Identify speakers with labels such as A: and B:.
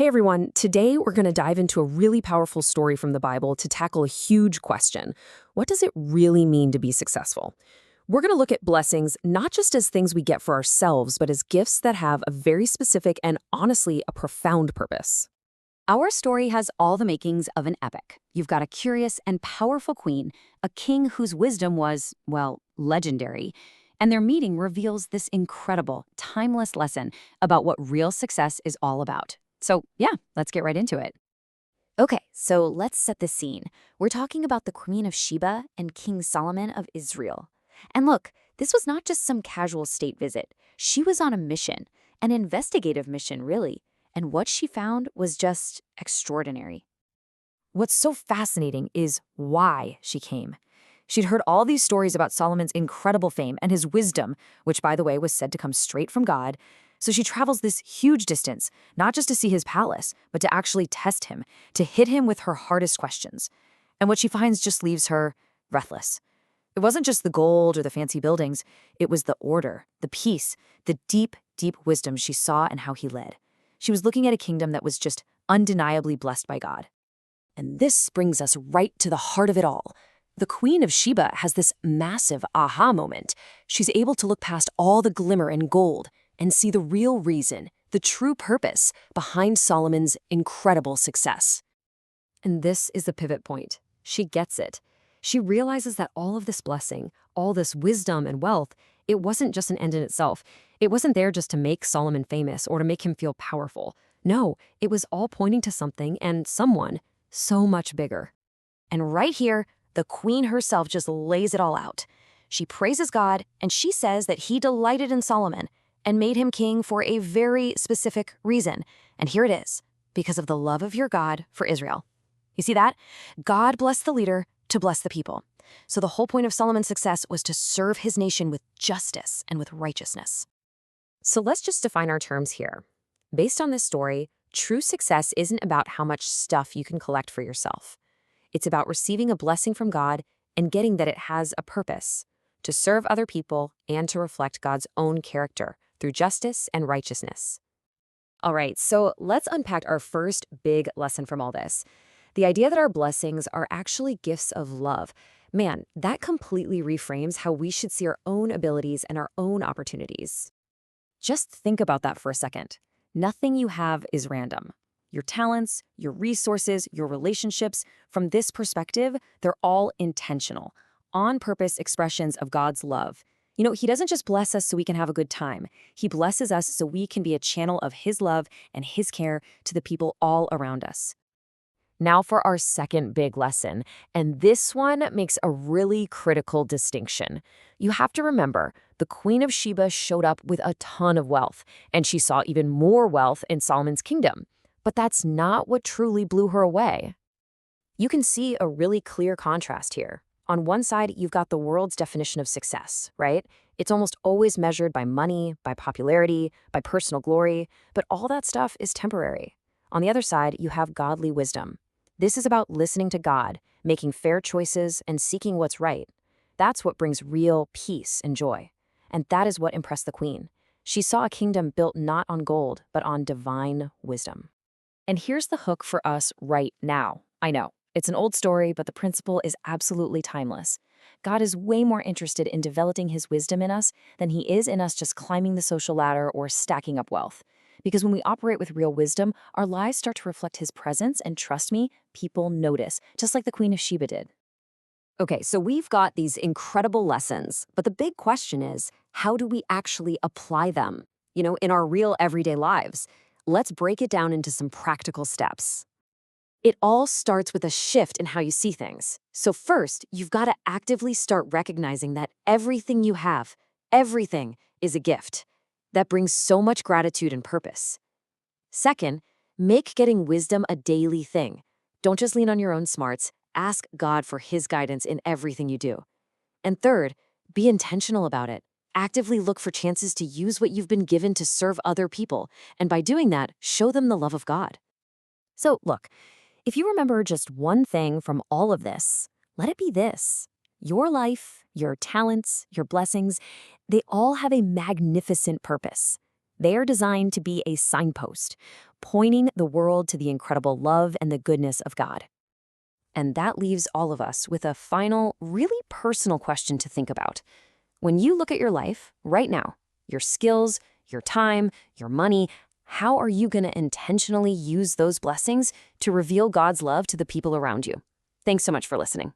A: Hey everyone, today we're going to dive into a really powerful story from the Bible to tackle a huge question. What does it really mean to be successful? We're going to look at blessings not just as things we get for ourselves, but as gifts that have a very specific and honestly a profound purpose.
B: Our story has all the makings of an epic. You've got a curious and powerful queen, a king whose wisdom was, well, legendary, and their meeting reveals this incredible, timeless lesson about what real success is all about. So, yeah, let's get right into it. Okay, so let's set the scene. We're talking about the Queen of Sheba and King Solomon of Israel. And look, this was not just some casual state visit. She was on a mission, an investigative mission, really. And what she found was just extraordinary.
A: What's so fascinating is why she came. She'd heard all these stories about Solomon's incredible fame and his wisdom, which, by the way, was said to come straight from God. So she travels this huge distance, not just to see his palace, but to actually test him, to hit him with her hardest questions. And what she finds just leaves her breathless. It wasn't just the gold or the fancy buildings. It was the order, the peace, the deep, deep wisdom she saw and how he led. She was looking at a kingdom that was just undeniably blessed by God. And this brings us right to the heart of it all. The Queen of Sheba has this massive aha moment. She's able to look past all the glimmer and gold and see the real reason, the true purpose behind Solomon's incredible success. And this is the pivot point. She gets it. She realizes that all of this blessing, all this wisdom and wealth, it wasn't just an end in itself. It wasn't there just to make Solomon famous or to make him feel powerful. No, it was all pointing to something and someone so much bigger. And right here, the queen herself just lays it all out. She praises God, and she says that he delighted in Solomon and made him king for a very specific reason. And here it is, because of the love of your God for Israel. You see that? God blessed the leader to bless the people. So the whole point of Solomon's success was to serve his nation with justice and with righteousness. So let's just define our terms here. Based on this story, true success isn't about how much stuff you can collect for yourself. It's about receiving a blessing from God and getting that it has a purpose, to serve other people and to reflect God's own character through justice and righteousness. All right, so let's unpack our first big lesson from all this. The idea that our blessings are actually gifts of love. Man, that completely reframes how we should see our own abilities and our own opportunities. Just think about that for a second. Nothing you have is random. Your talents, your resources, your relationships, from this perspective, they're all intentional, on-purpose expressions of God's love. You know, he doesn't just bless us so we can have a good time. He blesses us so we can be a channel of his love and his care to the people all around us. Now for our second big lesson, and this one makes a really critical distinction. You have to remember, the Queen of Sheba showed up with a ton of wealth, and she saw even more wealth in Solomon's kingdom. But that's not what truly blew her away. You can see a really clear contrast here. On one side, you've got the world's definition of success, right? It's almost always measured by money, by popularity, by personal glory, but all that stuff is temporary. On the other side, you have godly wisdom. This is about listening to God, making fair choices, and seeking what's right. That's what brings real peace and joy. And that is what impressed the queen. She saw a kingdom built not on gold, but on divine wisdom. And here's the hook for us right now. I know, it's an old story, but the principle is absolutely timeless. God is way more interested in developing his wisdom in us than he is in us just climbing the social ladder or stacking up wealth. Because when we operate with real wisdom, our lives start to reflect his presence, and trust me, people notice, just like the Queen of Sheba did. Okay, so we've got these incredible lessons, but the big question is, how do we actually apply them, in our real everyday lives? Let's break it down into some practical steps. It all starts with a shift in how you see things. So first, you've got to actively start recognizing that everything you have, everything, is a gift. That brings so much gratitude and purpose. Second, make getting wisdom a daily thing. Don't just lean on your own smarts. Ask God for his guidance in everything you do. And third, be intentional about it. Actively look for chances to use what you've been given to serve other people, and by doing that, show them the love of God. So look, if you remember just one thing from all of this, let it be this. Your life, your talents, your blessings, they all have a magnificent purpose. They are designed to be a signpost, pointing the world to the incredible love and the goodness of God. And that leaves all of us with a final, really personal question to think about. When you look at your life right now, your skills, your time, your money, how are you going to intentionally use those blessings to reveal God's love to the people around you? Thanks so much for listening.